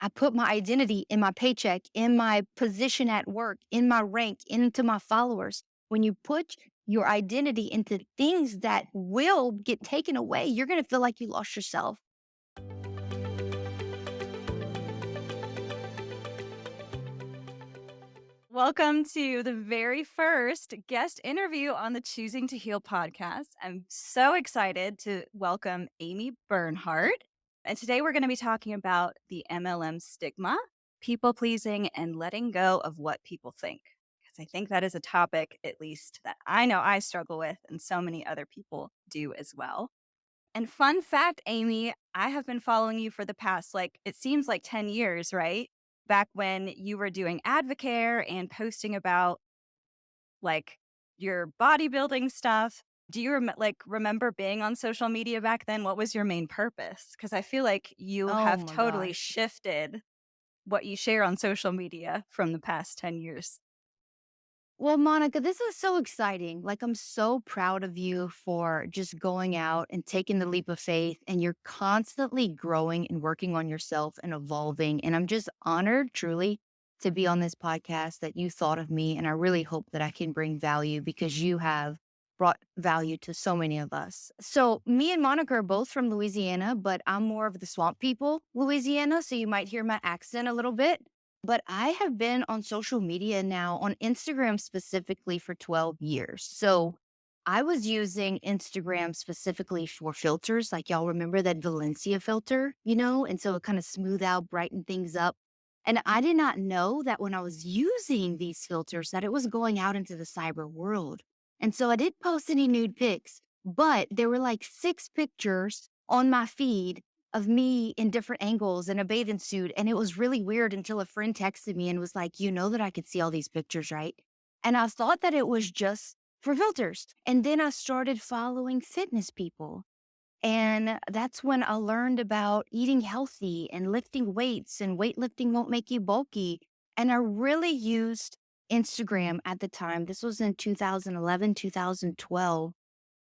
I put my identity in my paycheck, in my position at work, in my rank, into my followers. When you put your identity into things that will get taken away, you're going to feel like you lost yourself. Welcome to the very first guest interview on the Choosing to Heal podcast. I'm so excited to welcome Amy Bernhard. And today we're going to be talking about the MLM stigma, people pleasing, and letting go of what people think. Because I think that is a topic, at least, that I know I struggle with, and so many other people do as well. And fun fact, Amy, I have been following you for the past, it seems like 10 years, right? Back when you were doing Advocare and posting about like your bodybuilding stuff. Do you remember being on social media back then? What was your main purpose? Because I feel like you Oh have my totally gosh. shifted what you share on social media from the past 10 years. Well, Monica, this is so exciting. Like, I'm so proud of you for just going out and taking the leap of faith. And you're constantly growing and working on yourself and evolving. And I'm just honored, truly, to be on this podcast that you thought of me. And I really hope that I can bring value because you have brought value to so many of us. So, me and Monica are both from Louisiana, but I'm more of the swamp people, Louisiana. So, you might hear my accent a little bit. But I have been on social media now, on Instagram specifically, for 12 years. So I was using Instagram specifically for filters. Like, y'all remember that Valencia filter, And so it kind of smooth out, brighten things up. And I did not know that when I was using these filters that it was going out into the cyber world. And so I didn't post any nude pics, but there were like 6 pictures on my feed of me in different angles in a bathing suit. And it was really weird until a friend texted me and was like, you know that I could see all these pictures, right? And I thought that it was just for filters. And then I started following fitness people. And that's when I learned about eating healthy and lifting weights, and weightlifting won't make you bulky. And I really used Instagram at the time. This was in 2011, 2012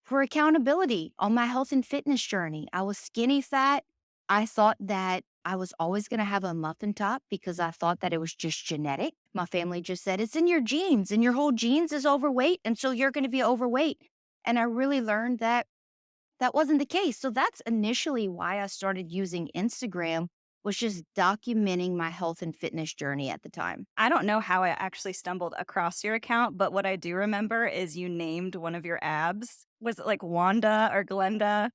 for accountability on my health and fitness journey. I was skinny fat. I thought that I was always going to have a muffin top because I thought that it was just genetic. My family just said it's in your genes and your whole genes is overweight. And so you're going to be overweight. And I really learned that that wasn't the case. So that's initially why I started using Instagram, was just documenting my health and fitness journey at the time. I don't know how I actually stumbled across your account, but what I do remember is you named one of your abs. Was it like Wanda or Glenda?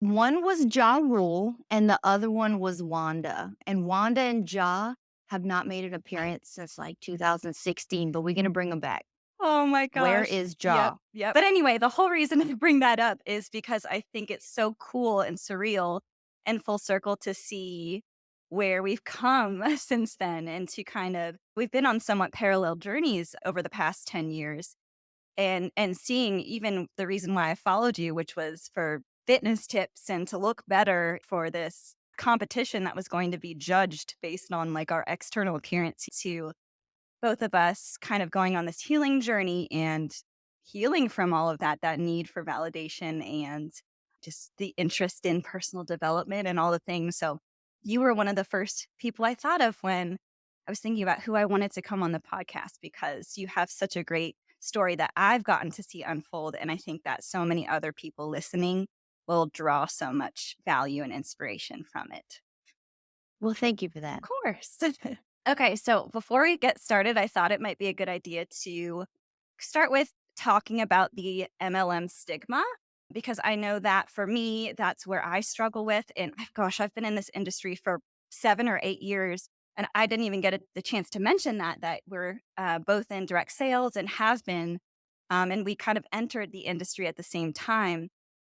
One was Ja Rule and the other one was Wanda. And Wanda and Ja have not made an appearance since like 2016, but we're going to bring them back. Oh my Where gosh. is Yep, Ja? yep. But anyway, the whole reason I bring that up is because I think it's so cool and surreal and full circle to see where we've come since then, and to kind of we've been on somewhat parallel journeys over the past 10 years, and seeing even the reason why I followed you, which was for fitness tips and to look better for this competition that was going to be judged based on like our external appearance, to both of us kind of going on this healing journey and healing from all of that need for validation and just the interest in personal development and all the things. So you were one of the first people I thought of when I was thinking about who I wanted to come on the podcast, because you have such a great story that I've gotten to see unfold. And I think that so many other people listening will draw so much value and inspiration from it. Well, thank you for that. Of course. Okay, so before we get started, I thought it might be a good idea to start with talking about the MLM stigma, because I know that for me, that's where I struggle with. And gosh, I've been in this industry for 7 or 8 years, and I didn't even get the chance to mention that we're both in direct sales and have been, and we kind of entered the industry at the same time.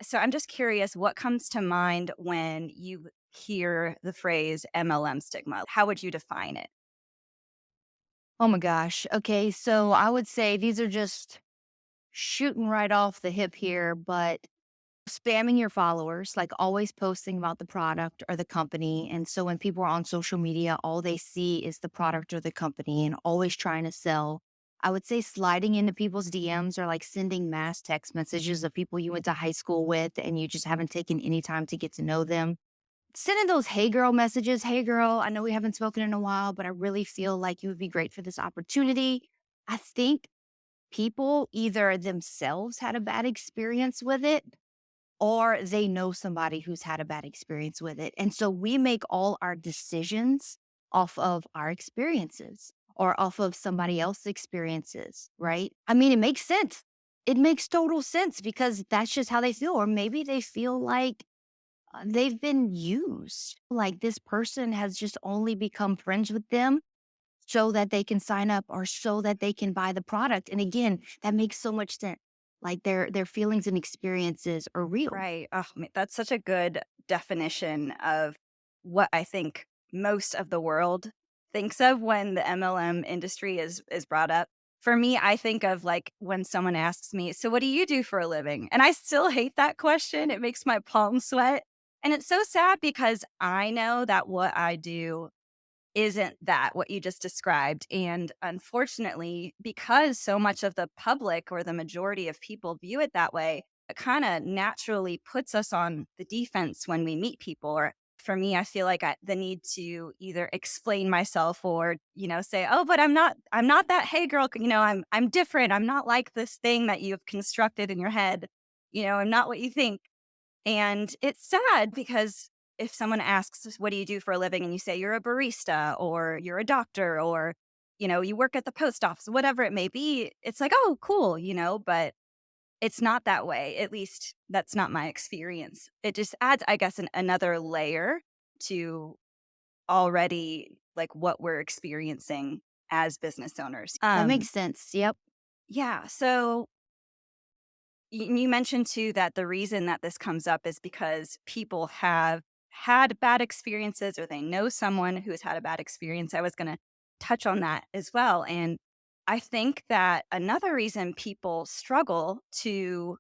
So I'm just curious, what comes to mind when you hear the phrase MLM stigma? How would you define it? Oh my gosh. Okay. So I would say these are just shooting right off the hip here, but spamming your followers, like always posting about the product or the company. And so when people are on social media, all they see is the product or the company and always trying to sell. I would say sliding into people's DMs, or like sending mass text messages of people you went to high school with and you just haven't taken any time to get to know them. sending those "Hey girl" messages. "Hey girl, I know we haven't spoken in a while, but I really feel like you would be great for this opportunity." I think people either themselves had a bad experience with it or they know somebody who's had a bad experience with it. And so we make all our decisions off of our experiences or off of somebody else's experiences, right? I mean, it makes sense. It makes total sense because that's just how they feel. Or maybe they feel like they've been used. Like this person has just only become friends with them so that they can sign up or so that they can buy the product. And again, that makes so much sense. Like their feelings and experiences are real. Right. Oh, that's such a good definition of what I think most of the world thinks of when the MLM industry is brought up. For me, I think of like when someone asks me, "So what do you do for a living?" And I still hate that question. It makes my palms sweat. And it's so sad because I know that what I do isn't that what you just described. And unfortunately, because so much of the public or the majority of people view it that way, it kind of naturally puts us on the defense when we meet people. Or for me, I feel like the need to either explain myself or, say, "Oh, but I'm not that hey girl, I'm different. I'm not like this thing that you've constructed in your head. I'm not what you think." And it's sad because if someone asks, "What do you do for a living?" and you say you're a barista or you're a doctor or, you work at the post office, whatever it may be, it's like, "Oh, cool," but it's not that way. At least that's not my experience. It just adds, I guess, another layer to already like what we're experiencing as business owners. That makes sense. Yep. Yeah. So you mentioned too that the reason that this comes up is because people have had bad experiences or they know someone who has had a bad experience. I was going to touch on that as well. And I think that another reason people struggle to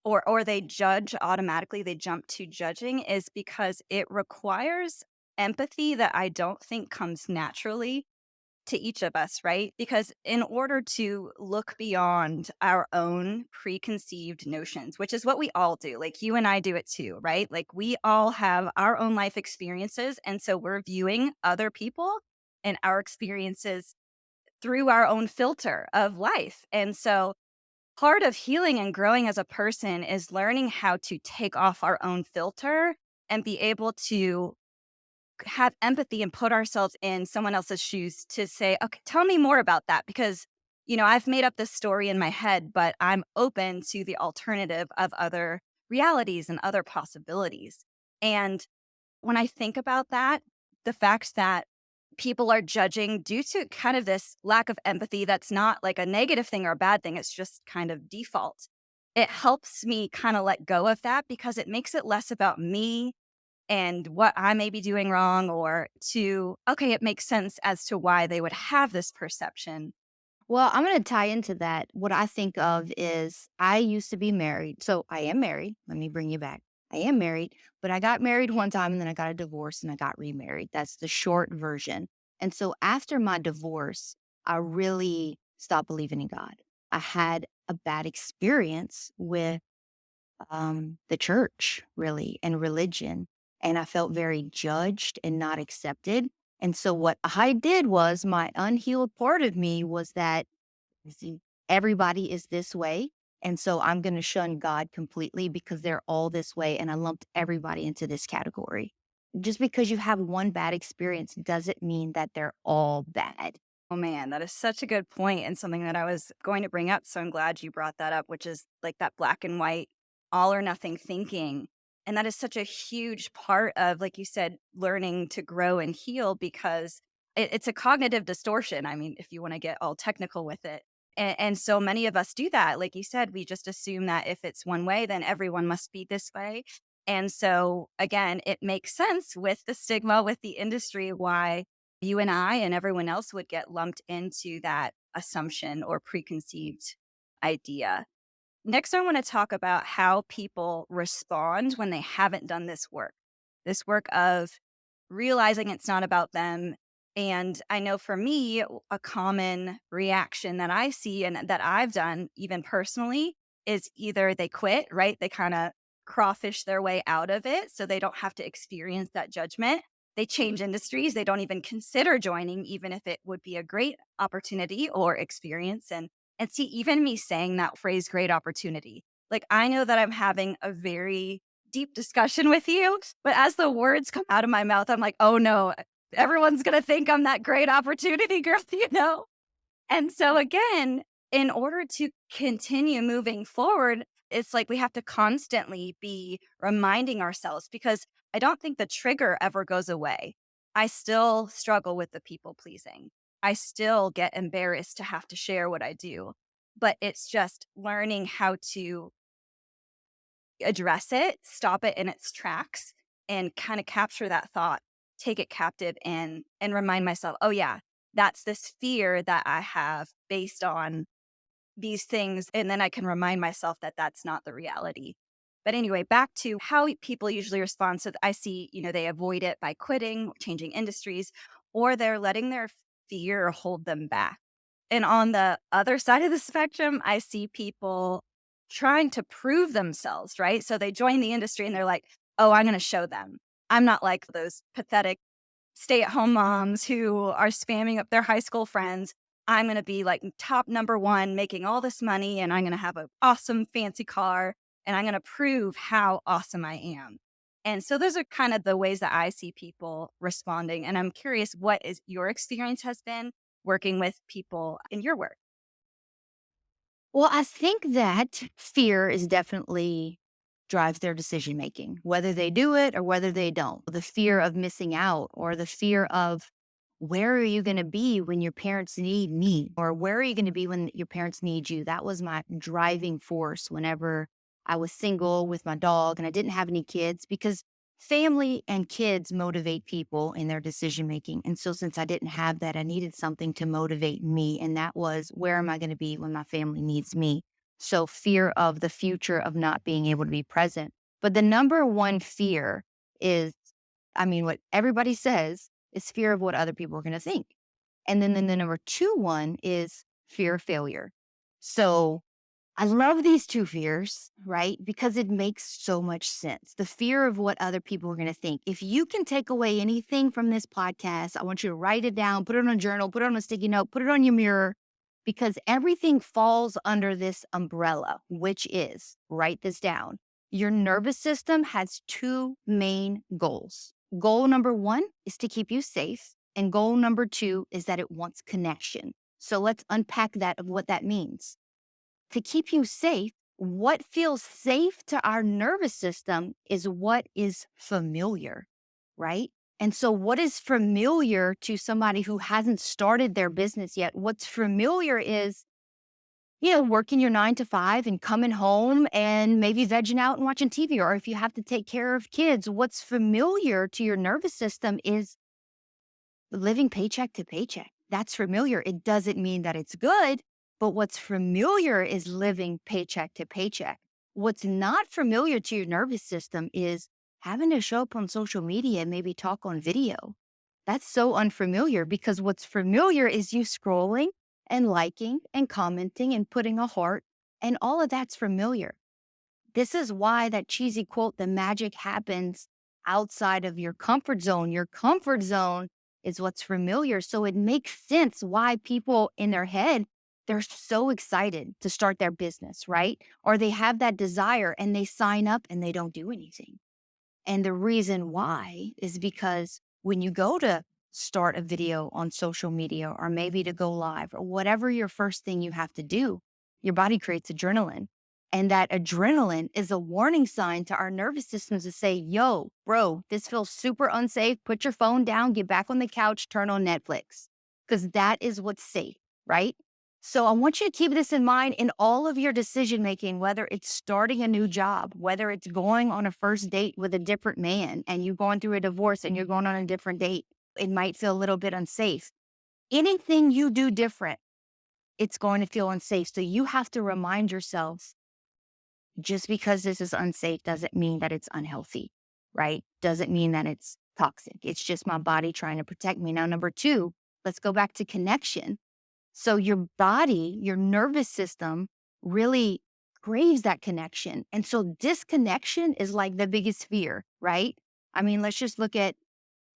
or they judge automatically, they jump to judging is because it requires empathy that I don't think comes naturally to each of us, right? Because in order to look beyond our own preconceived notions, which is what we all do, like you and I do it too, right? Like we all have our own life experiences. And so we're viewing other people and our experiences through our own filter of life. And so part of healing and growing as a person is learning how to take off our own filter and be able to have empathy and put ourselves in someone else's shoes to say, "Okay, tell me more about that." Because, I've made up this story in my head, but I'm open to the alternative of other realities and other possibilities. And when I think about that, the fact that people are judging due to kind of this lack of empathy that's not like a negative thing or a bad thing, it's just kind of default. It helps me kind of let go of that because it makes it less about me and what I may be doing wrong or okay, it makes sense as to why they would have this perception. Well, I'm going to tie into that. What I think of is I used to be married. So I am married. Let me bring you back. I am married, but I got married one time and then I got a divorce and I got remarried. That's the short version. And so after my divorce, I really stopped believing in God. I had a bad experience with the church, really, and religion. And I felt very judged and not accepted. And so what I did was my unhealed part of me was that see, everybody is this way. And so I'm going to shun God completely because they're all this way. And I lumped everybody into this category. Just because you have one bad experience doesn't mean that they're all bad. Oh man, that is such a good point and something that I was going to bring up. So I'm glad you brought that up, which is like that black and white, all or nothing thinking. And that is such a huge part of, like you said, learning to grow and heal because it's a cognitive distortion. I mean, if you want to get all technical with it. And so many of us do that. Like you said, we just assume that if it's one way, then everyone must be this way. And so, again, it makes sense with the stigma, with the industry, why you and I and everyone else would get lumped into that assumption or preconceived idea. Next, I want to talk about how people respond when they haven't done this work of realizing it's not about them. And I know for me, a common reaction that I see and that I've done, even personally, is either they quit, right? They kind of crawfish their way out of it so they don't have to experience that judgment. They change industries. They don't even consider joining, even if it would be a great opportunity or experience. And see, even me saying that phrase, great opportunity, like I know that I'm having a very deep discussion with you, but as the words come out of my mouth, I'm like, oh no, everyone's going to think I'm that great opportunity girl, you know? And so again, in order to continue moving forward, it's like we have to constantly be reminding ourselves because I don't think the trigger ever goes away. I still struggle with the people pleasing. I still get embarrassed to have to share what I do. But it's just learning how to address it, stop it in its tracks, and kind of capture that thought, take it captive, and remind myself, oh yeah, that's this fear that I have based on these things, and then I can remind myself that that's not the reality. But anyway, back to how people usually respond. So I see, they avoid it by quitting, changing industries, or they're letting their fear hold them back. And on the other side of the spectrum, I see people trying to prove themselves, right? So they join the industry and they're like, oh, I'm going to show them. I'm not like those pathetic stay-at-home moms who are spamming up their high school friends. I'm going to be like top number one, making all this money, and I'm going to have an awesome fancy car, and I'm going to prove how awesome I am. And so those are kind of the ways that I see people responding. And I'm curious what is your experience has been working with people in your work. Well, I think that fear is definitely drives their decision making, whether they do it or whether they don't. The fear of missing out or the fear of where are you going to be when your parents need me or where are you going to be when your parents need you? That was my driving force whenever I was single with my dog and I didn't have any kids because family and kids motivate people in their decision making. And so since I didn't have that, I needed something to motivate me. And that was where am I going to be when my family needs me? So fear of the future of not being able to be present. But the number one fear is, what everybody says is fear of what other people are going to think. And then the number two one is fear of failure. So I love these two fears, right? Because it makes so much sense. The fear of what other people are going to think. If you can take away anything from this podcast, I want you to write it down, put it on a journal, put it on a sticky note, put it on your mirror, because everything falls under this umbrella, which is write this down. Your nervous system has two main goals. Goal number one is to keep you safe, and goal number two is that it wants connection. So let's unpack that of what that means to keep you safe, what feels safe to our nervous system is what is familiar, right? And so, what is familiar to somebody who hasn't started their business yet? What's familiar is, working your 9 to 5 and coming home and maybe vegging out and watching TV. Or if you have to take care of kids, what's familiar to your nervous system is living paycheck to paycheck. That's familiar. It doesn't mean that it's good, but what's familiar is living paycheck to paycheck. What's not familiar to your nervous system is having to show up on social media and maybe talk on video. That's so unfamiliar because what's familiar is you scrolling and liking and commenting and putting a heart, and all of that's familiar. This is why that cheesy quote, the magic happens outside of your comfort zone. Your comfort zone is what's familiar. So it makes sense why people in their head, they're so excited to start their business, right? Or they have that desire and they sign up and they don't do anything. And the reason why is because when you go to start a video on social media or maybe to go live or whatever your first thing you have to do, your body creates adrenaline. And that adrenaline is a warning sign to our nervous systems to say, yo, bro, this feels super unsafe. Put your phone down, get back on the couch, turn on Netflix, because that is what's safe, right? So I want you to keep this in mind in all of your decision making, whether it's starting a new job, whether it's going on a first date with a different man and you're going through a divorce and you're going on a different date. It might feel a little bit unsafe. Anything you do different, it's going to feel unsafe. So you have to remind yourselves just because this is unsafe doesn't mean that it's unhealthy, right? Doesn't mean that it's toxic. It's just my body trying to protect me. Now, number two, let's go back to connection. So your body, your nervous system really craves that connection. And so disconnection is like the biggest fear, right? I mean, let's just look at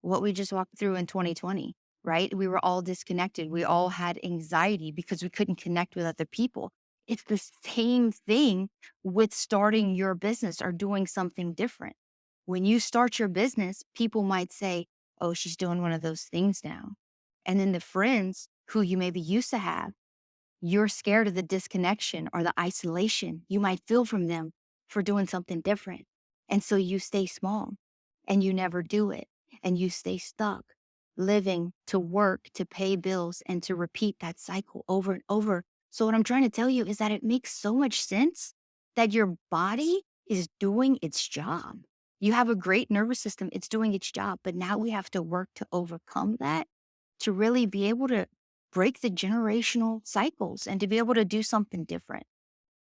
what we just walked through in 2020, right? We were all disconnected. We all had anxiety because we couldn't connect with other people. It's the same thing with starting your business or doing something different. When you start your business, people might say, oh, she's doing one of those things now. And then the friends who you maybe used to have, you're scared of the disconnection or the isolation you might feel from them for doing something different. And so you stay small and you never do it and you stay stuck, living to work, to pay bills, and to repeat that cycle over and over. So, what I'm trying to tell you is that it makes so much sense that your body is doing its job. You have a great nervous system, it's doing its job, but now we have to work to overcome that to really be able to break the generational cycles and to be able to do something different.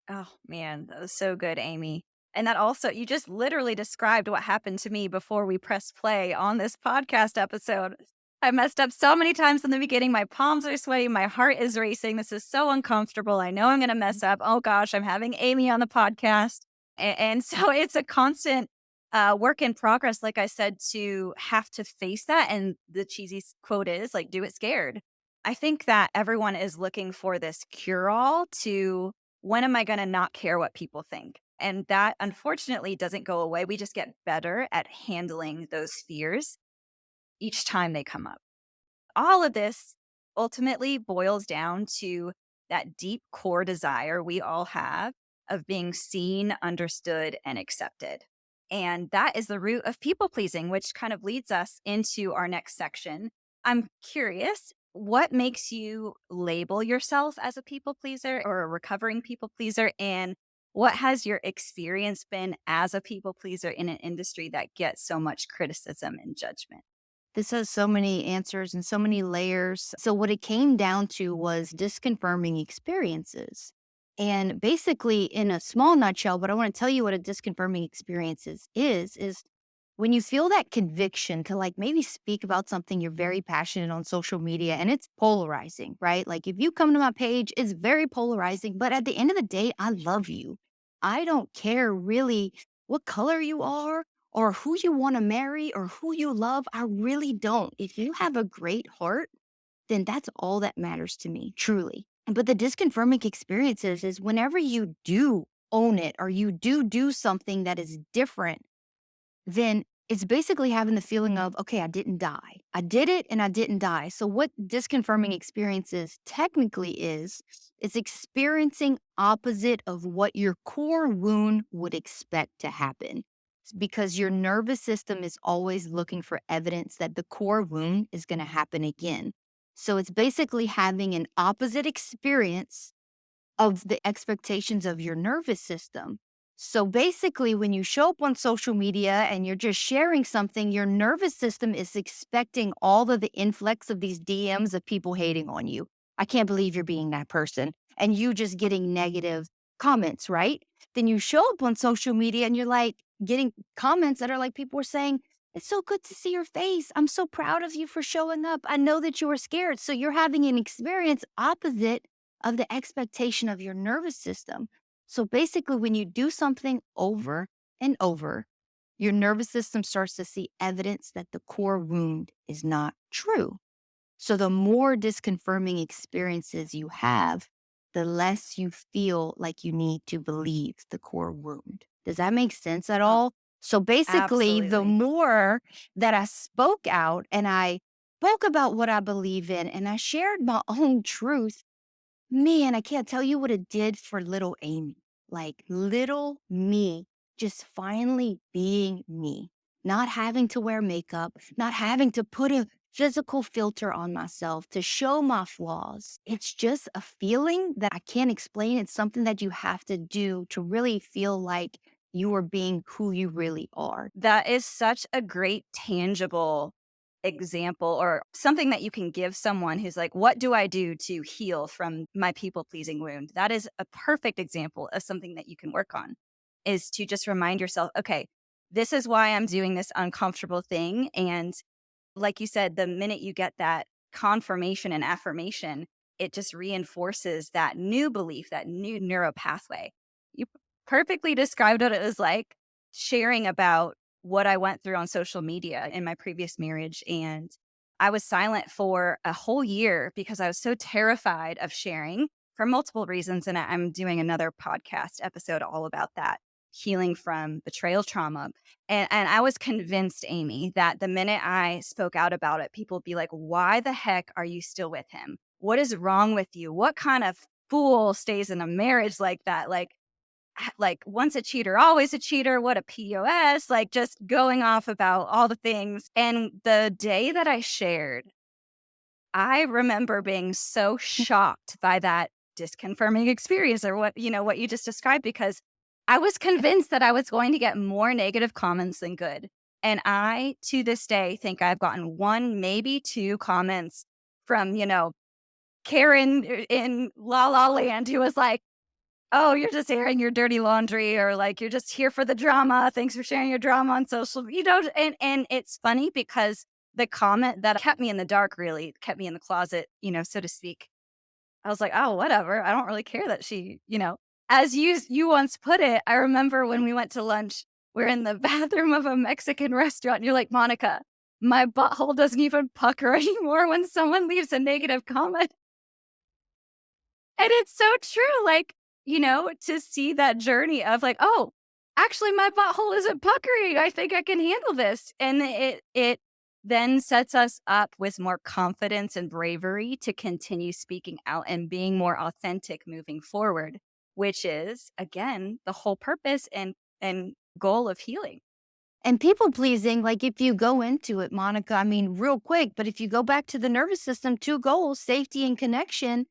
Oh, man, that was so good, Amy. And that also, you just literally described what happened to me before we pressed play on this podcast episode. I messed up so many times in the beginning. My palms are sweaty. My heart is racing. This is so uncomfortable. I know I'm going to mess up. Oh gosh, I'm having Amy on the podcast. And so it's a constant work in progress, like I said, to have to face that. And the cheesy quote is like, do it scared. I think that everyone is looking for this cure all to when am I going to not care what people think? And that unfortunately doesn't go away. We just get better at handling those fears each time they come up. All of this ultimately boils down to that deep core desire we all have of being seen, understood, and accepted. And that is the root of people pleasing, which kind of leads us into our next section. I'm curious, what makes you label yourself as a people pleaser or a recovering people pleaser? And what has your experience been as a people pleaser in an industry that gets so much criticism and judgment? This has so many answers and so many layers. So, what it came down to was disconfirming experiences. And basically, in a small nutshell, but I want to tell you what a disconfirming experience is when you feel that conviction to like maybe speak about something you're very passionate on social media and it's polarizing, right? Like if you come to my page, it's very polarizing, but at the end of the day, I love you. I don't care really what color you are or who you want to marry or who you love. I really don't. If you have a great heart, then that's all that matters to me, truly. But the disconfirming experiences is whenever you do own it or you do something that is different, then it's basically having the feeling of, okay, I didn't die. I did it and I didn't die. So, what disconfirming experiences technically is experiencing opposite of what your core wound would expect to happen. Because your nervous system is always looking for evidence that the core wound is going to happen again. So, it's basically having an opposite experience of the expectations of your nervous system. So basically, when you show up on social media and you're just sharing something, your nervous system is expecting all of the influx of these DMs of people hating on you. I can't believe you're being that person. And you just getting negative comments, right? Then you show up on social media and you're like getting comments that are like people are saying, it's so good to see your face. I'm so proud of you for showing up. I know that you were scared. So you're having an experience opposite of the expectation of your nervous system. So basically, when you do something over and over, your nervous system starts to see evidence that the core wound is not true. So the more disconfirming experiences you have, the less you feel like you need to believe the core wound. Does that make sense at Oh, all? So basically, the absolutely. more that I spoke out and I spoke about what I believe in and I shared my own truth, man, I can't tell you what it did for little Amy. Like little me just finally being me, not having to wear makeup, not having to put a physical filter on myself to show my flaws. It's just a feeling that I can't explain. It's something that you have to do to really feel like you are being who you really are. That is such a great tangible example or something that you can give someone who's like, what do I do to heal from my people pleasing wound? That is a perfect example of something that you can work on is to just remind yourself, okay, this is why I'm doing this uncomfortable thing. And like you said, the minute you get that confirmation and affirmation, it just reinforces that new belief, that new neuro pathway. You perfectly described what it was like sharing about what I went through on social media in my previous marriage. And I was silent for a whole year because I was so terrified of sharing for multiple reasons. And I'm doing another podcast episode all about that, healing from betrayal trauma. And I was convinced, Amy, that the minute I spoke out about it, people would be like, why the heck are you still with him? What is wrong with you? What kind of fool stays in a marriage like that? Like once a cheater, always a cheater. What a POS, like just going off about all the things. And the day that I shared, I remember being so shocked by that disconfirming experience or what you just described, because I was convinced that I was going to get more negative comments than good. And I, to this day, think I've gotten one, maybe two comments from, Karen in La La Land who was like, "Oh, you're just airing your dirty laundry," or like, "You're just here for the drama. Thanks for sharing your drama on social." And it's funny because the comment that kept me in the dark, really kept me in the closet, so to speak. I was like, "Oh, whatever. I don't really care that she." As you once put it, I remember when we went to lunch, we're in the bathroom of a Mexican restaurant, and you're like, "Monica, my butthole doesn't even pucker anymore when someone leaves a negative comment." And it's so true, like, to see that journey of like, "Oh, actually my butthole isn't puckering. I think I can handle this." And it then sets us up with more confidence and bravery to continue speaking out and being more authentic moving forward, which is, again, the whole purpose and goal of healing. And people pleasing, like if you go into it, Monica, I mean, real quick, but if you go back to the nervous system, two goals, safety and connection,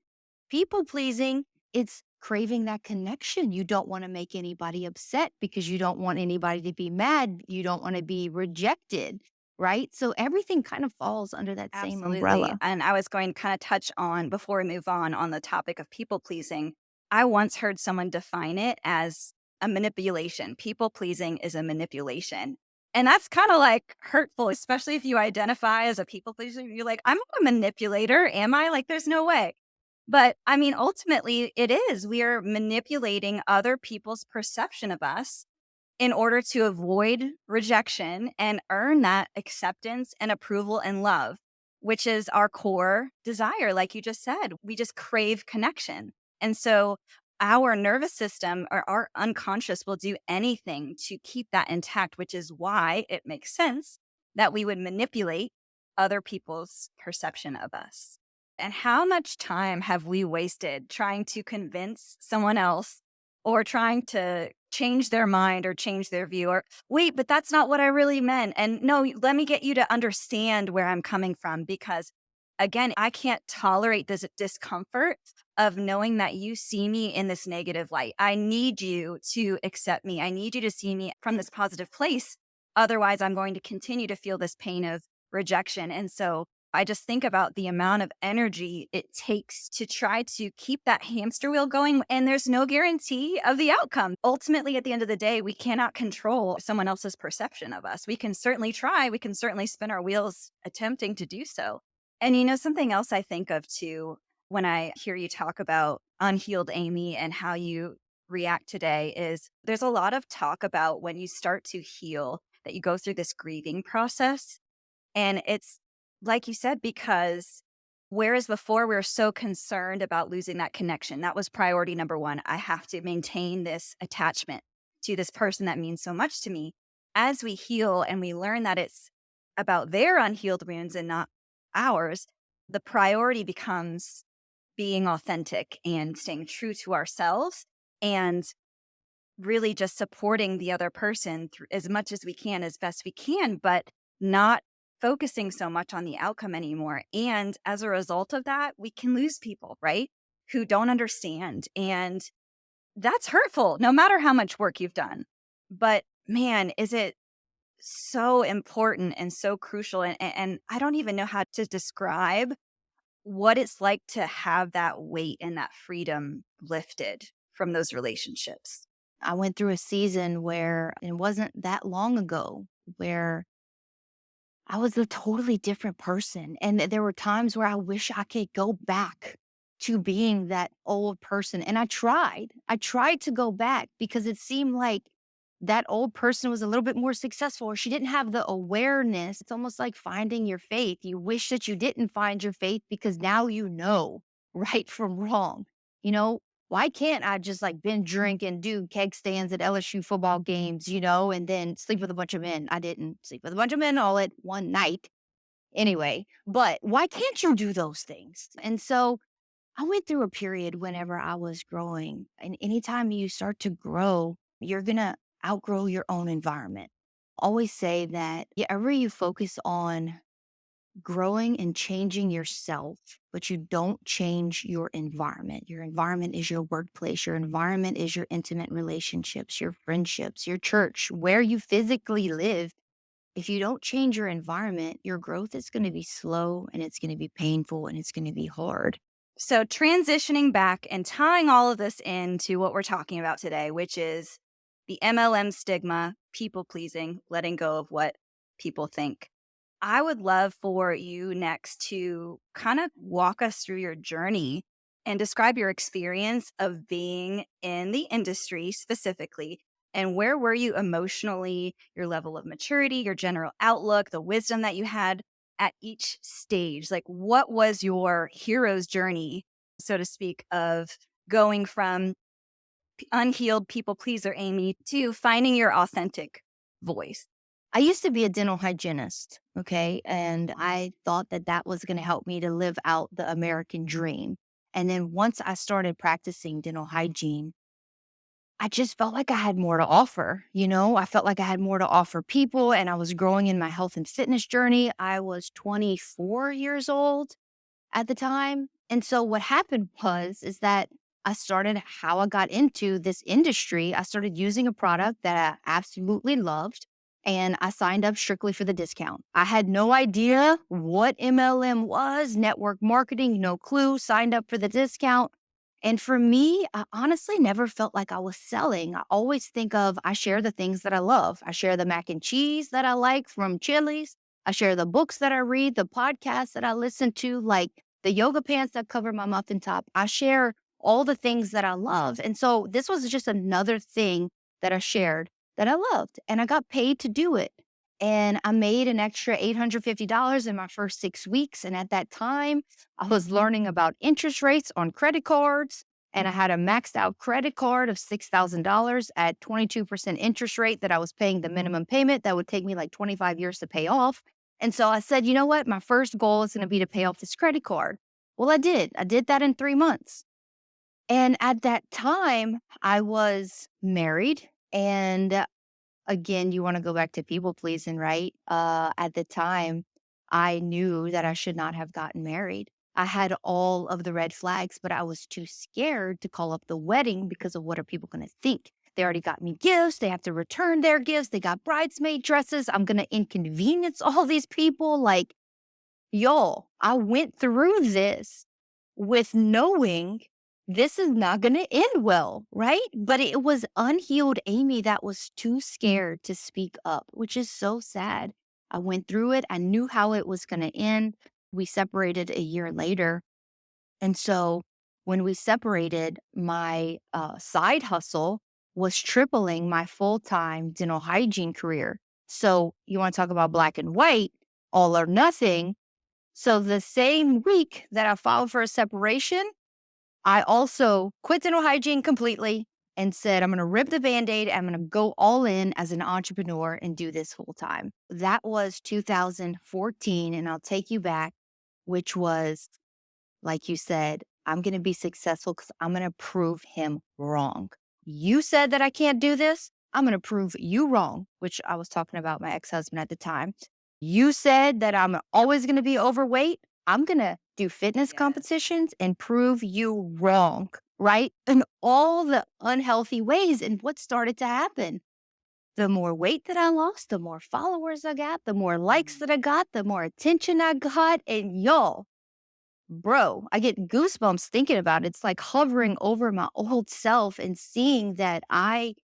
people pleasing, it's craving that connection. You don't want to make anybody upset because you don't want anybody to be mad. You don't want to be rejected, right? So everything kind of falls under that same Absolutely. umbrella. And I was going to kind of touch on, before we move on the topic of people pleasing. I once heard someone define it as a manipulation. People pleasing is a manipulation. And that's kind of like hurtful, especially if you identify as a people pleaser. You're like, I'm not a manipulator, am I? Like, there's no way. But I mean, ultimately, it is. We are manipulating other people's perception of us in order to avoid rejection and earn that acceptance and approval and love, which is our core desire. Like you just said, we just crave connection. And so our nervous system or our unconscious will do anything to keep that intact, which is why it makes sense that we would manipulate other people's perception of us. And how much time have we wasted trying to convince someone else or trying to change their mind or change their view, or wait, but that's not what I really meant. And no, let me get you to understand where I'm coming from, because again, I can't tolerate this discomfort of knowing that you see me in this negative light. I need you to accept me. I need you to see me from this positive place. Otherwise, I'm going to continue to feel this pain of rejection. And so I just think about the amount of energy it takes to try to keep that hamster wheel going, and there's no guarantee of the outcome. Ultimately, at the end of the day, we cannot control someone else's perception of us. We can certainly try, we can certainly spin our wheels attempting to do so. And something else I think of too when I hear you talk about unhealed Amy and how you react today is there's a lot of talk about when you start to heal that you go through this grieving process. And it's like you said, because whereas before we were so concerned about losing that connection, that was priority number one. I have to maintain this attachment to this person that means so much to me. As we heal and we learn that it's about their unhealed wounds and not ours, the priority becomes being authentic and staying true to ourselves and really just supporting the other person as much as we can, as best we can, but not focusing so much on the outcome anymore. And as a result of that, we can lose people, right? Who don't understand. And that's hurtful, no matter how much work you've done. But man, is it so important and so crucial. And I don't even know how to describe what it's like to have that weight and that freedom lifted from those relationships. I went through a season where it wasn't that long ago where I was a totally different person. And there were times where I wish I could go back to being that old person. And I tried to go back because it seemed like that old person was a little bit more successful or she didn't have the awareness. It's almost like finding your faith. You wish that you didn't find your faith because now you know right from wrong. You know, why can't I just like binge drink and do keg stands at LSU football games, and then sleep with a bunch of men? I didn't sleep with a bunch of men all at one night anyway, but why can't you do those things? And so I went through a period whenever I was growing, and anytime you start to grow, you're going to outgrow your own environment. Always say that wherever you focus on growing and changing yourself, but you don't change your environment. Your environment is your workplace, your environment is your intimate relationships, your friendships, your church, where you physically live. If you don't change your environment, your growth is going to be slow and it's going to be painful and it's going to be hard. So, transitioning back and tying all of this into what we're talking about today, which is the MLM stigma, people pleasing, letting go of what people think. I would love for you next to kind of walk us through your journey and describe your experience of being in the industry specifically. And where were you emotionally, your level of maturity, your general outlook, the wisdom that you had at each stage? Like, what was your hero's journey, so to speak, of going from unhealed people pleaser Amy to finding your authentic voice? I used to be a dental hygienist, okay? And I thought that that was going to help me to live out the American dream. And then once I started practicing dental hygiene, I just felt like I had more to offer. I felt like I had more to offer people, and I was growing in my health and fitness journey. I was 24 years old at the time. And so what happened is that I started how I got into this industry. I started using a product that I absolutely loved and I signed up strictly for the discount. I had no idea what MLM was, network marketing, no clue, signed up for the discount. And for me, I honestly never felt like I was selling. I always think of I share the things that I love. I share the mac and cheese that I like from Chili's. I share the books that I read, the podcasts that I listen to, like the yoga pants that cover my muffin top. I share all the things that I love. And so this was just another thing that I shared that I loved. And I got paid to do it. And I made an extra $850 in my first 6 weeks. And at that time, I was learning about interest rates on credit cards. And I had a maxed out credit card of $6,000 at 22% interest rate that I was paying the minimum payment that would take me like 25 years to pay off. And so I said, you know what? My first goal is going to be to pay off this credit card. Well, I did. I did that in 3 months. And at that time, I was married. And again, you want to go back to people pleasing, right? At the time, I knew that I should not have gotten married. I had all of the red flags, but I was too scared to call up the wedding because of what are people going to think? They already got me gifts. They have to return their gifts. They got bridesmaid dresses. I'm going to inconvenience all these people. Like, y'all, I went through this with knowing this is not going to end well, right? But it was unhealed Amy that was too scared to speak up, which is so sad. I went through it. I knew how it was going to end. We separated a year later. And so when we separated, my side hustle was tripling my full time dental hygiene career. So you want to talk about black and white, all or nothing. So the same week that I filed for a separation, I also quit dental hygiene completely and said, I'm going to rip the band aid. I'm going to go all in as an entrepreneur and do this full time. That was 2014. And I'll take you back, which was, like you said, I'm going to be successful because I'm going to prove him wrong. You said that I can't do this. I'm going to prove you wrong, which I was talking about my ex husband at the time. You said that I'm always going to be overweight. I'm going to do fitness Yes. competitions and prove you wrong, right? In all the unhealthy ways. And what started to happen? The more weight that I lost, the more followers I got, the more likes that I got, the more attention I got. And y'all, bro, I get goosebumps thinking about it. It's like hovering over my old self and seeing that I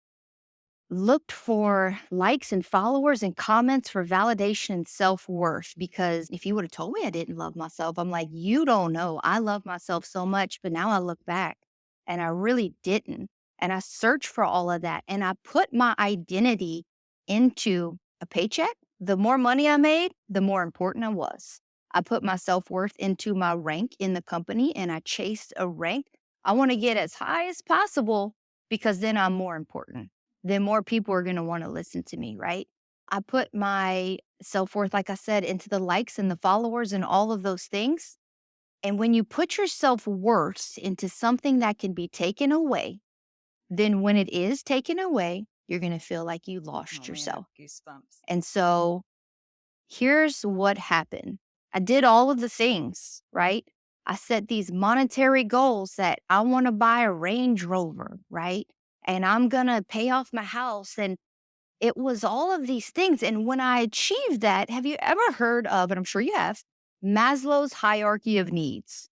looked for likes and followers and comments for validation and self-worth, because if you would have told me I didn't love myself, I'm like, you don't know. I love myself so much, but now I look back and I really didn't. And I searched for all of that and I put my identity into a paycheck. The more money I made, the more important I was. I put my self-worth into my rank in the company and I chased a rank. I want to get as high as possible because then I'm more important, then more people are going to want to listen to me, right? I put my self worth, like I said, into the likes and the followers and all of those things. And when you put your self worth into something that can be taken away, then when it is taken away, you're going to feel like you Oh lost man, I have yourself. goosebumps. And so here's what happened. I did all of the things, right? I set these monetary goals that I want to buy a Range Rover, right? And I'm going to pay off my house. And it was all of these things. And when I achieved that, have you ever heard of, and I'm sure you have, Maslow's hierarchy of needs?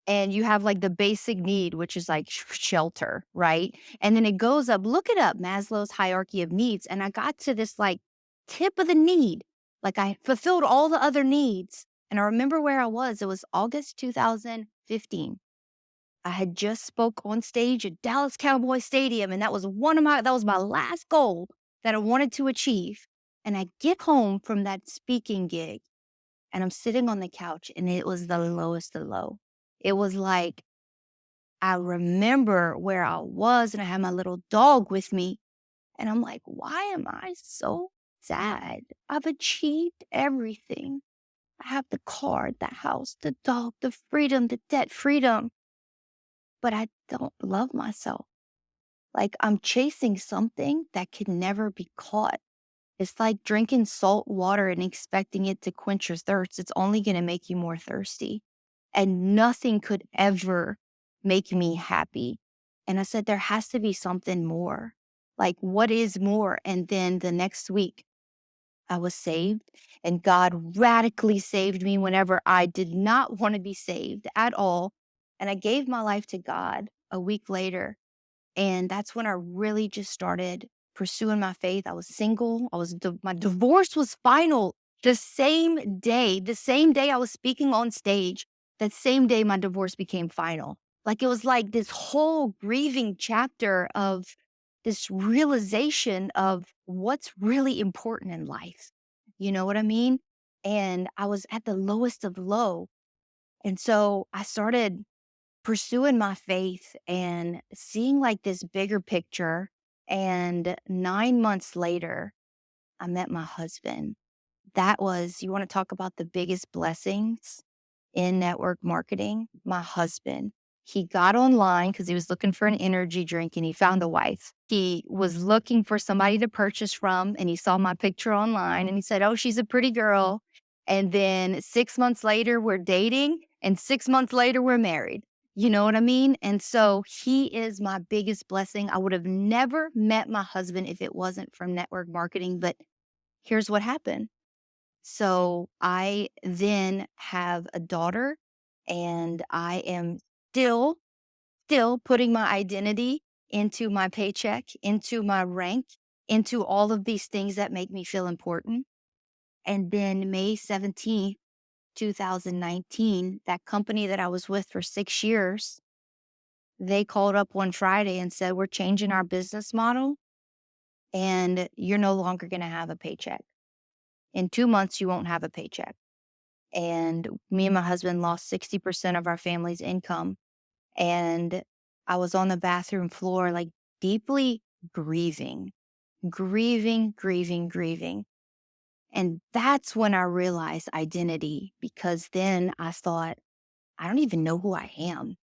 And you have like the basic need, which is like shelter, right? And then it goes up, look it up, Maslow's hierarchy of needs. And I got to this like tip of the need. Like I fulfilled all the other needs. And I remember where I was. It was August 2015. I had just spoke on stage at Dallas Cowboy Stadium, and that was my last goal that I wanted to achieve. And I get home from that speaking gig and I'm sitting on the couch and it was the lowest of low. It was like I remember where I was and I had my little dog with me and I'm like, why am I so sad? I've achieved everything. I have the car, the house, the dog, the freedom, the debt freedom, but I don't love myself. Like I'm chasing something that can never be caught. It's like drinking salt water and expecting it to quench your thirst. It's only going to make you more thirsty. And nothing could ever make me happy. And I said, there has to be something more. Like, what is more? And then the next week, I was saved, and God radically saved me whenever I did not want to be saved at all. And I gave my life to God a week later, and that's when I really just started pursuing my faith. I was single. My divorce was final the same day I was speaking on stage, that same day my divorce became final. Like it was like this whole grieving chapter of this realization of what's really important in life. You know what I mean? And I was at the lowest of low. And so I started pursuing my faith and seeing like this bigger picture. And 9 months later, I met my husband. That was, you want to talk about the biggest blessings in network marketing? My husband. He got online because he was looking for an energy drink and he found a wife. He was looking for somebody to purchase from and he saw my picture online and he said, oh, she's a pretty girl. And then 6 months later, we're dating and 6 months later, we're married. You know what I mean? And so he is my biggest blessing. I would have never met my husband if it wasn't from network marketing. But here's what happened. So I then have a daughter and I am still, still putting my identity into my paycheck, into my rank, into all of these things that make me feel important. And then May 17th, 2019, that company that I was with for 6 years, they called up one Friday and said, we're changing our business model and you're no longer going to have a paycheck. In 2 months, you won't have a paycheck. And me and my husband lost 60% of our family's income. And I was on the bathroom floor, like deeply grieving, grieving, grieving, grieving. And that's when I realized identity, because then I thought, I don't even know who I am.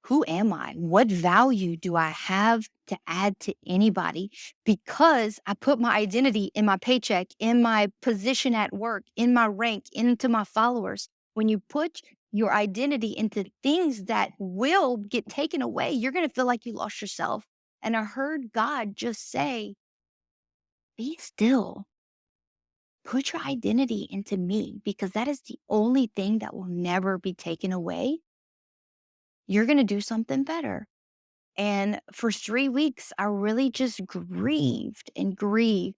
Who am I? What value do I have to add to anybody? Because I put my identity in my paycheck, in my position at work, in my rank, into my followers. When you put your identity into things that will get taken away, you're going to feel like you lost yourself. And I heard God just say, be still. Put your identity into me because that is the only thing that will never be taken away. You're going to do something better. And for 3 weeks, I really just grieved and grieved.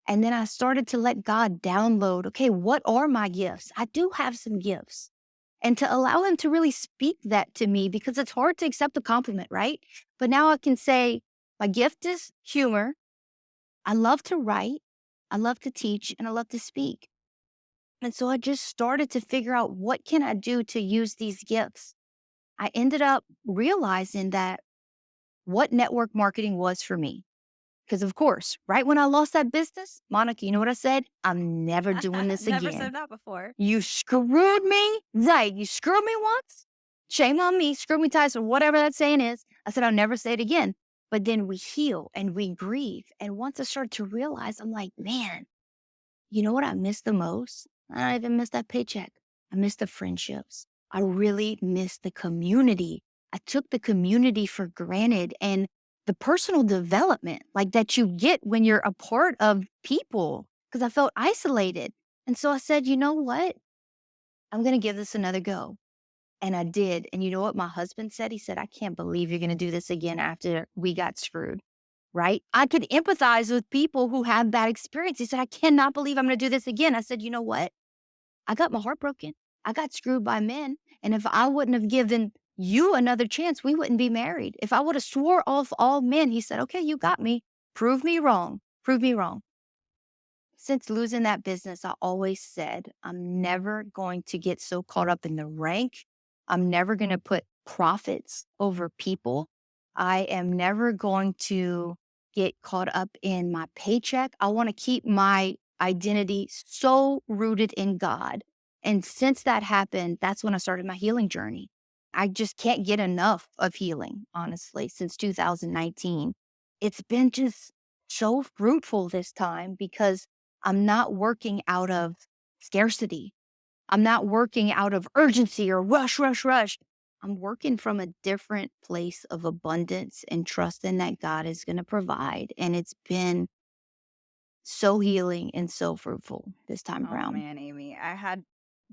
And then I started to let God download, okay, what are my gifts? I do have some gifts. And to allow him to really speak that to me because it's hard to accept a compliment, right? But now I can say, my gift is humor. I love to write. I love to teach and I love to speak. And so I just started to figure out what can I do to use these gifts. I ended up realizing that what network marketing was for me. Because, of course, right when I lost that business, Monica, you know what I said? I'm never doing this Never again. said that before. You screwed me. Right. You screwed me once. Shame on me. Screw me twice or whatever that saying is. I said, I'll never say it again. But then we heal and we grieve. And once I started to realize, I'm like, man, you know what I miss the most? I don't even miss that paycheck. I miss the friendships. I really miss the community. I took the community for granted and the personal development like that you get when you're a part of people because I felt isolated. And so I said, you know what? I'm going to give this another go. And I did. And you know what my husband said? He said, I can't believe you're going to do this again after we got screwed. Right? I could empathize with people who have that experience. He said, I cannot believe I'm going to do this again. I said, you know what? I got my heart broken. I got screwed by men. And if I wouldn't have given you another chance, we wouldn't be married. If I would have swore off all men, he said, okay, you got me. Prove me wrong. Prove me wrong. Since losing that business, I always said, I'm never going to get so caught up in the rank. I'm never going to put profits over people. I am never going to get caught up in my paycheck. I want to keep my identity so rooted in God. And since that happened, that's when I started my healing journey. I just can't get enough of healing, honestly, since 2019. It's been just so fruitful this time because I'm not working out of scarcity. I'm not working out of urgency or rush, rush, rush. I'm working from a different place of abundance and trusting that God is going to provide. And it's been so healing and so fruitful this time Oh around. man, Amy, I had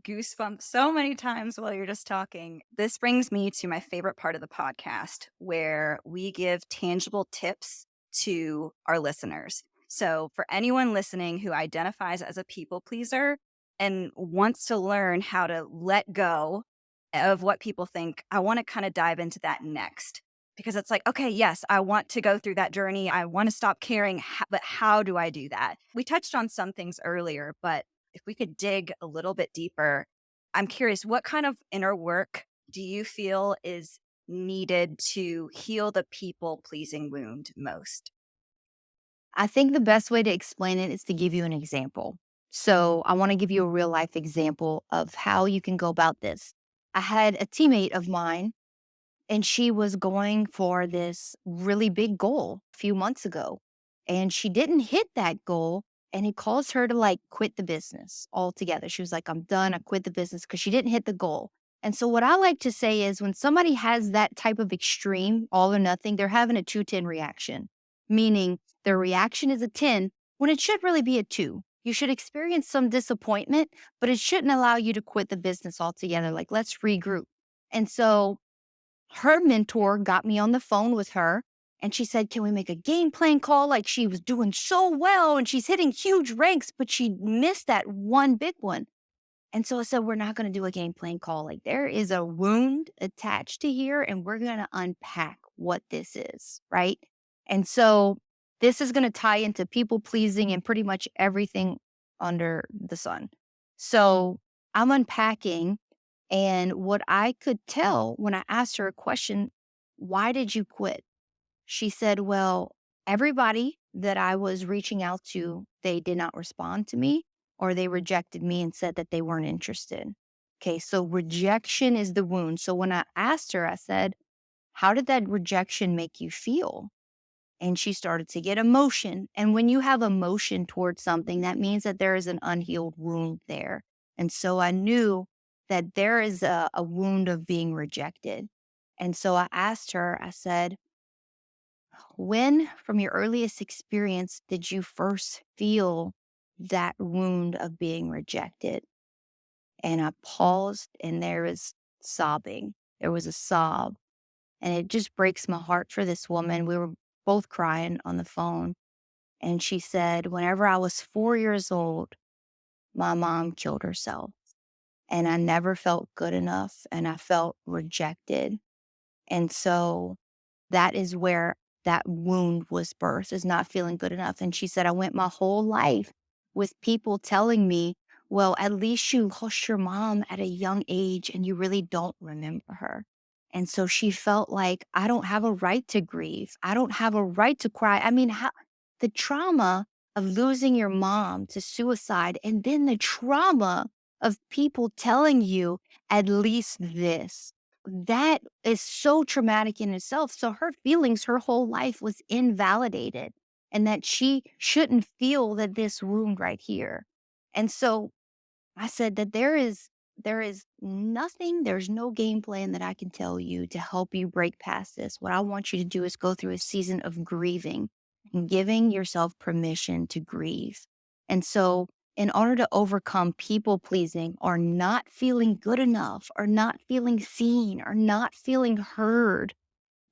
goosebumps so many times while you're just talking. This brings me to my favorite part of the podcast where we give tangible tips to our listeners. So, for anyone listening who identifies as a people pleaser and wants to learn how to let go of what people think, I want to kind of dive into that next because it's like, okay, yes, I want to go through that journey. I want to stop caring, but how do I do that? We touched on some things earlier, but if we could dig a little bit deeper, I'm curious, what kind of inner work do you feel is needed to heal the people pleasing wound most? I think the best way to explain it is to give you an example. So I want to give you a real life example of how you can go about this. I had a teammate of mine and she was going for this really big goal a few months ago. And she didn't hit that goal. And it caused her to like quit the business altogether. She was like, I'm done. I quit the business because she didn't hit the goal. And so, what I like to say is when somebody has that type of extreme, all or nothing, they're having a 210 reaction, meaning their reaction is a 10 when it should really be a 2. You should experience some disappointment, but it shouldn't allow you to quit the business altogether. Like, let's regroup. And so, her mentor got me on the phone with her and she said, can we make a game plan call? Like she was doing so well and she's hitting huge ranks, but she missed that one big one. And so I said, we're not going to do a game plan call. Like there is a wound attached to here and we're going to unpack what this is. Right. And so this is going to tie into people pleasing and pretty much everything under the sun. So I'm unpacking and what I could tell when I asked her a question, why did you quit? She said, well, everybody that I was reaching out to, they did not respond to me or they rejected me and said that they weren't interested. Okay, so rejection is the wound. So when I asked her, I said, how did that rejection make you feel? And she started to get emotion. And when you have emotion towards something, that means that there is an unhealed wound there. And so I knew that there is a wound of being rejected. And so I asked her, I said, when from your earliest experience did you first feel that wound of being rejected? And I paused and there was sobbing. There was a sob. And it just breaks my heart for this woman. We were both crying on the phone. And she said, whenever I was 4 years old, my mom killed herself. And I never felt good enough and I felt rejected. And so that is where that wound was birthed, is not feeling good enough. And she said, I went my whole life with people telling me, well, at least you lost your mom at a young age and you really don't remember her. And so she felt like, I don't have a right to grieve. I don't have a right to cry. I mean, how the trauma of losing your mom to suicide, and then the trauma of people telling you at least this. That is so traumatic in itself. So her feelings, her whole life was invalidated, and that she shouldn't feel that this wound right here. And so I said that there is nothing, there's no game plan that I can tell you to help you break past this. What I want you to do is go through a season of grieving and giving yourself permission to grieve. And so in order to overcome people pleasing or not feeling good enough or not feeling seen or not feeling heard,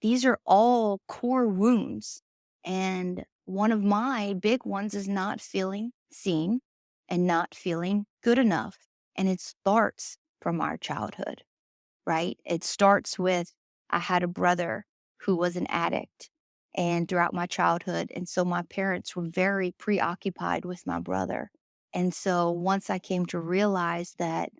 these are all core wounds. And one of my big ones is not feeling seen and not feeling good enough. And it starts from our childhood, right? It starts with I had a brother who was an addict and throughout my childhood. And so my parents were very preoccupied with my brother. And so once I came to realize that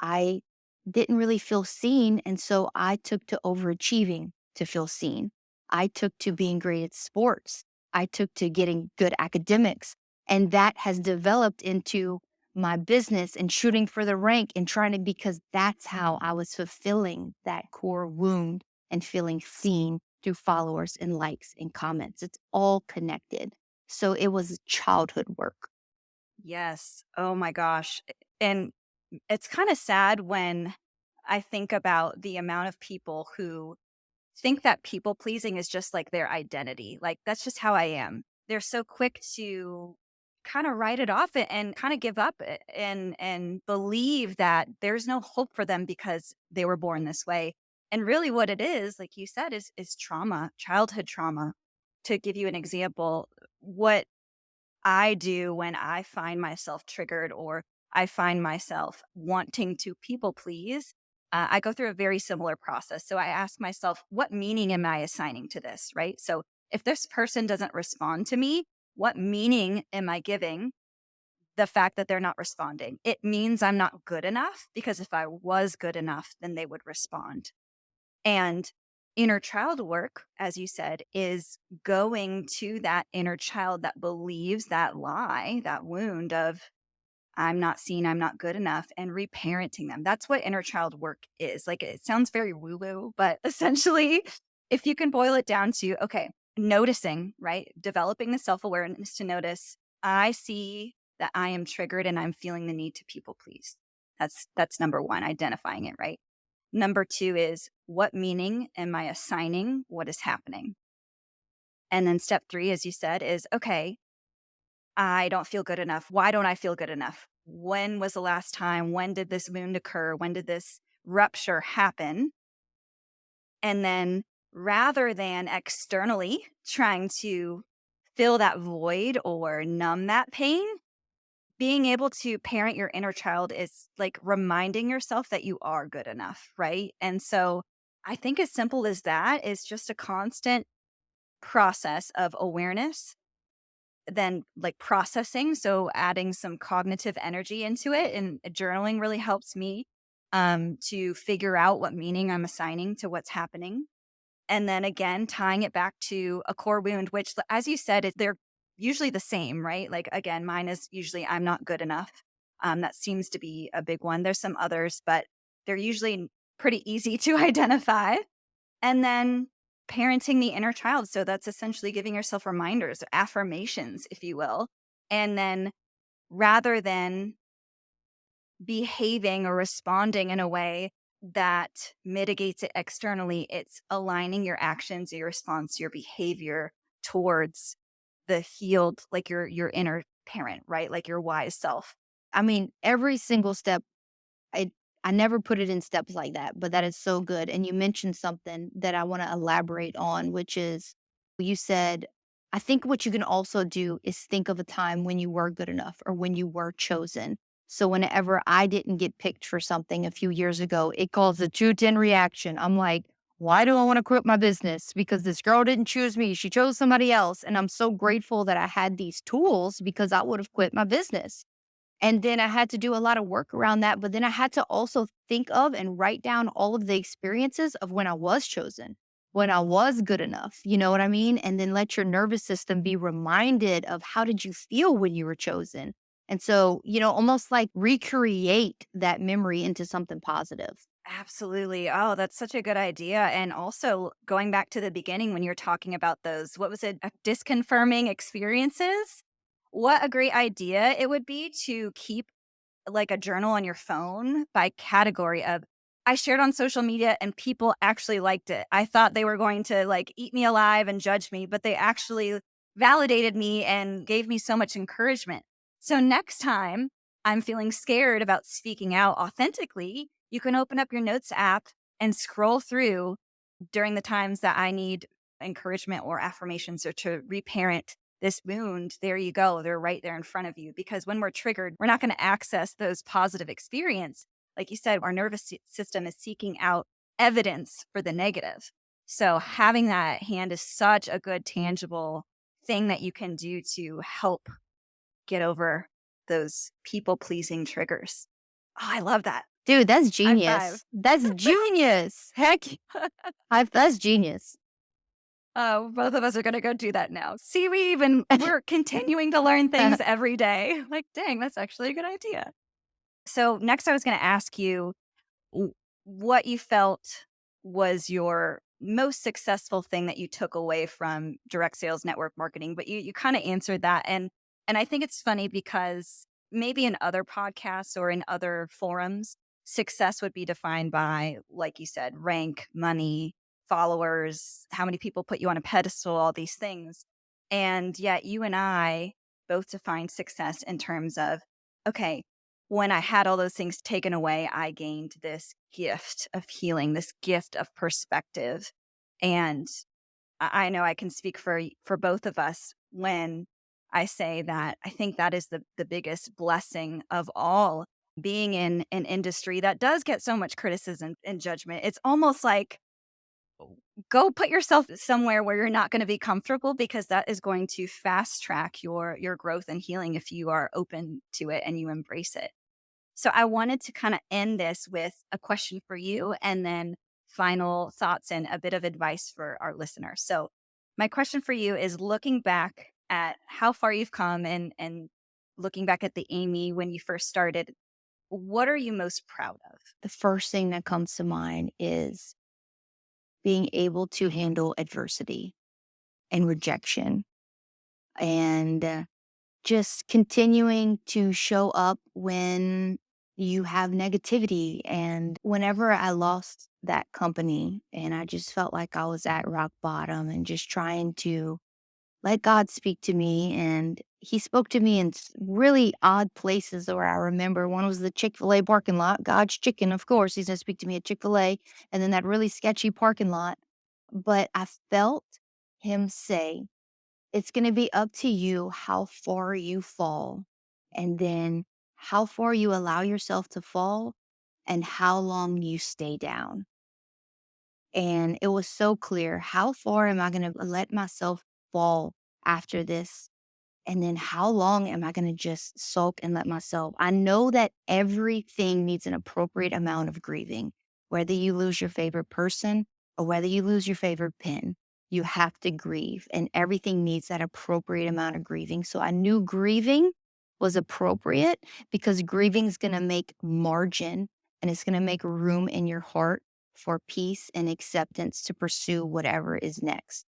I didn't really feel seen, and so I took to overachieving to feel seen. I took to being great at sports. I took to getting good academics, and that has developed into my business and shooting for the rank and trying to because that's how I was fulfilling that core wound and feeling seen through followers and likes and comments. It's all connected. So it was childhood work. Yes. Oh my gosh. And it's kind of sad when I think about the amount of people who think that people pleasing is just like their identity. Like, that's just how I am. They're so quick to kind of write it off and kind of give up and believe that there's no hope for them because they were born this way. And really what it is, like you said, is trauma, childhood trauma. To give you an example, what I do when I find myself triggered or I find myself wanting to people please, I go through a very similar process. So I ask myself, what meaning am I assigning to this? Right. So if this person doesn't respond to me, what meaning am I giving the fact that they're not responding? It means I'm not good enough because if I was good enough, then they would respond. And inner child work, as you said, is going to that inner child that believes that lie, that wound of I'm not seen, I'm not good enough, and reparenting them. That's what inner child work is. Like it sounds very woo woo, but essentially, if you can boil it down to, okay, noticing, right? Developing the self awareness to notice, I see that I am triggered and I'm feeling the need to people please. That's number one, identifying it, right? Number two is what meaning am I assigning what is happening? And then step three, as you said, is okay, I don't feel good enough. Why don't I feel good enough? When was the last time? When did this wound occur? When did this rupture happen? And then rather than externally trying to fill that void or numb that pain, being able to parent your inner child is like reminding yourself that you are good enough, right? And so I think as simple as that is just a constant process of awareness, then like processing. So adding some cognitive energy into it. And journaling really helps me to figure out what meaning I'm assigning to what's happening. And then again, tying it back to a core wound, which, as you said, they're usually the same, right? Like, again, mine is usually I'm not good enough. That seems to be a big one. There's some others, but they're usually pretty easy to identify. And then parenting the inner child. So that's essentially giving yourself reminders, affirmations, if you will. And then rather than behaving or responding in a way that mitigates it externally, it's aligning your actions, your response, your behavior towards the healed, like your inner parent, right? Like your wise self. I mean, every single step I never put it in steps like that, but that is so good. And you mentioned something that I want to elaborate on, which is you said, I think what you can also do is think of a time when you were good enough or when you were chosen. So whenever I didn't get picked for something a few years ago, it calls a 210 reaction. I'm like, why do I want to quit my business? Because this girl didn't choose me. She chose somebody else. And I'm so grateful that I had these tools because I would have quit my business. And then I had to do a lot of work around that, but then I had to also think of and write down all of the experiences of when I was chosen, when I was good enough, you know what I mean? And then let your nervous system be reminded of how did you feel when you were chosen? And so, almost like recreate that memory into something positive. Absolutely. Oh, that's such a good idea. And also going back to the beginning when you're talking about those, what was it, disconfirming experiences? What a great idea it would be to keep like a journal on your phone by category of I shared on social media and people actually liked it. I thought they were going to like eat me alive and judge me, but they actually validated me and gave me so much encouragement. So next time I'm feeling scared about speaking out authentically, you can open up your notes app and scroll through during the times that I need encouragement or affirmations or to reparent this wound. There you go. They're right there in front of you. Because when we're triggered, we're not going to access those positive experience. Like you said, our system is seeking out evidence for the negative. So having that at hand is such a good, tangible thing that you can do to help get over those people pleasing triggers. Oh, I love that. Dude, that's High five. genius. That's genius. Heck, that's genius. Oh, both of us are gonna go do that now. See, we're continuing to learn things every day. Like, dang, that's actually a good idea. So next I was gonna ask you w- what you felt was your most successful thing that you took away from direct sales network marketing, but you kind of answered that. And I think it's funny because maybe in other podcasts or in other forums, success would be defined by, like you said, rank, money, followers, how many people put you on a pedestal, all these things. And yet you and I both define success in terms of, okay, when I had all those things taken away, I gained this gift of healing, this gift of perspective. And I know I can speak for both of us when I say that I think that is the biggest blessing of all, being in an industry that does get so much criticism and judgment. It's almost like go put yourself somewhere where you're not going to be comfortable because that is going to fast track your growth and healing if you are open to it and you embrace it. So I wanted to kind of end this with a question for you and then final thoughts and a bit of advice for our listeners. So my question for you is looking back at how far you've come and looking back at the Amy when you first started, what are you most proud of? The first thing that comes to mind is being able to handle adversity and rejection and just continuing to show up when you have negativity. And whenever I lost that company and I just felt like I was at rock bottom and just trying to let God speak to me. And he spoke to me in really odd places where I remember one was the Chick-fil-A parking lot. God's chicken, of course. He's going to speak to me at Chick-fil-A. And then that really sketchy parking lot. But I felt him say, it's gonna be up to you how far you fall, and then how far you allow yourself to fall, and how long you stay down. And it was so clear, how far am I gonna let myself fall after this? And then how long am I gonna just sulk and let myself I know that everything needs an appropriate amount of grieving, whether you lose your favorite person or whether you lose your favorite pen, you have to grieve, and everything needs that appropriate amount of grieving. So I knew grieving was appropriate because grieving is gonna make margin and it's gonna make room in your heart for peace and acceptance to pursue whatever is next.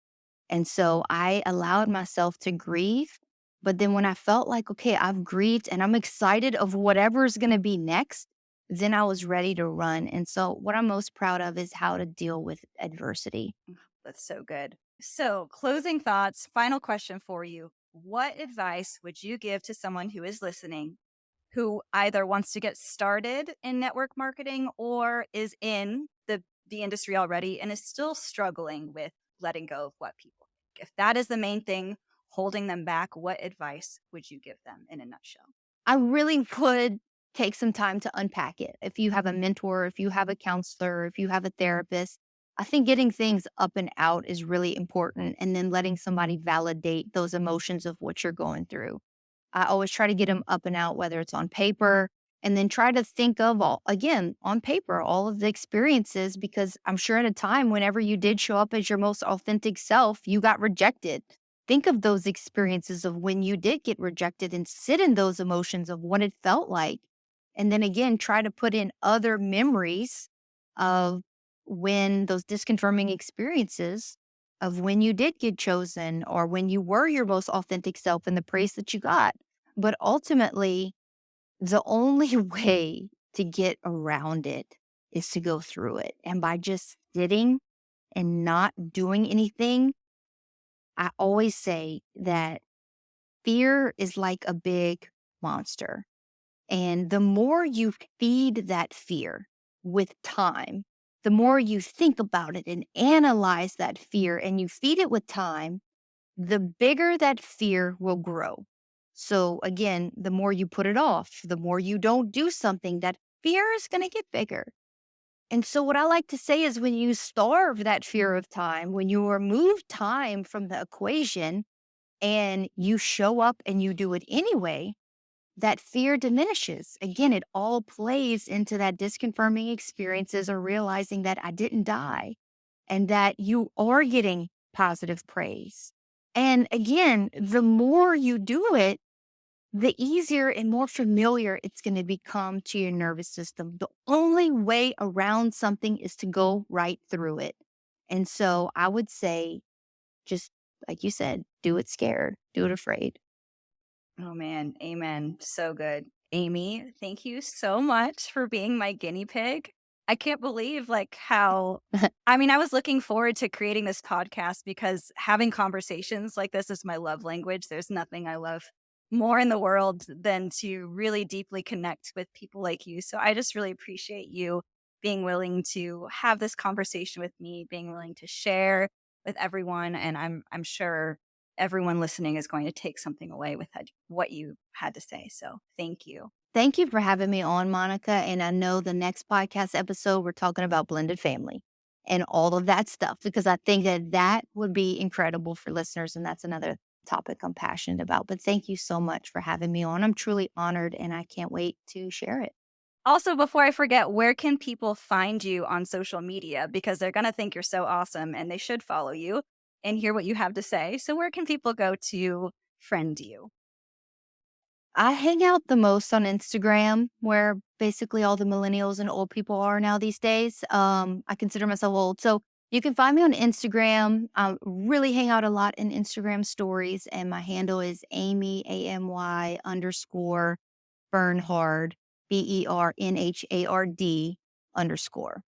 And so I allowed myself to grieve. But then when I felt like, okay, I've grieved and I'm excited of whatever is going to be next, then I was ready to run. And so what I'm most proud of is how to deal with adversity. That's so good. So, closing thoughts, final question for you. What advice would you give to someone who is listening who either wants to get started in network marketing or is in the industry already and is still struggling with letting go of what people think. If that is the main thing holding them back, what advice would you give them in a nutshell? I really would take some time to unpack it. If you have a mentor, if you have a counselor, if you have a therapist, I think getting things up and out is really important. And then letting somebody validate those emotions of what you're going through. I always try to get them up and out, whether it's on paper, and then try to think of all, again, on paper, all of the experiences, because I'm sure at a time, whenever you did show up as your most authentic self, you got rejected. Think of those experiences of when you did get rejected and sit in those emotions of what it felt like. And then again, try to put in other memories of when those disconfirming experiences of when you did get chosen or when you were your most authentic self and the praise that you got. But ultimately, the only way to get around it is to go through it. And by just sitting and not doing anything, I always say that fear is like a big monster. And the more you feed that fear with time, the more you think about it and analyze that fear and you feed it with time, the bigger that fear will grow. So again, the more you put it off, the more you don't do something, that fear is going to get bigger. And so what I like to say is when you starve that fear of time, when you remove time from the equation and you show up and you do it anyway, that fear diminishes. Again, it all plays into that disconfirming experiences or realizing that I didn't die and that you are getting positive praise. And again, the more you do it, the easier and more familiar it's going to become to your nervous system. The only way around something is to go right through it. And so I would say, just like you said, do it scared, do it afraid. Oh man, amen. So good. Amy, thank you so much for being my guinea pig. I can't believe like how I mean, I was looking forward to creating this podcast because having conversations like this is my love language. There's nothing I love more in the world than to really deeply connect with people like you. So I just really appreciate you being willing to have this conversation with me, being willing to share with everyone, and I'm sure everyone listening is going to take something away with what you had to say. So thank you. Thank you for having me on, Monica. And I know the next podcast episode, we're talking about blended family and all of that stuff, because I think that that would be incredible for listeners. And that's another topic I'm passionate about. But thank you so much for having me on. I'm truly honored and I can't wait to share it. Also, before I forget, where can people find you on social media? Because they're going to think you're so awesome and they should follow you and hear what you have to say. So, where can people go to friend you? I hang out the most on Instagram, where basically all the millennials and old people are now these days. I consider myself old. So you can find me on Instagram. I really hang out a lot in Instagram stories, and my handle is Amy, AMY underscore Bernhard, BERNHARD underscore.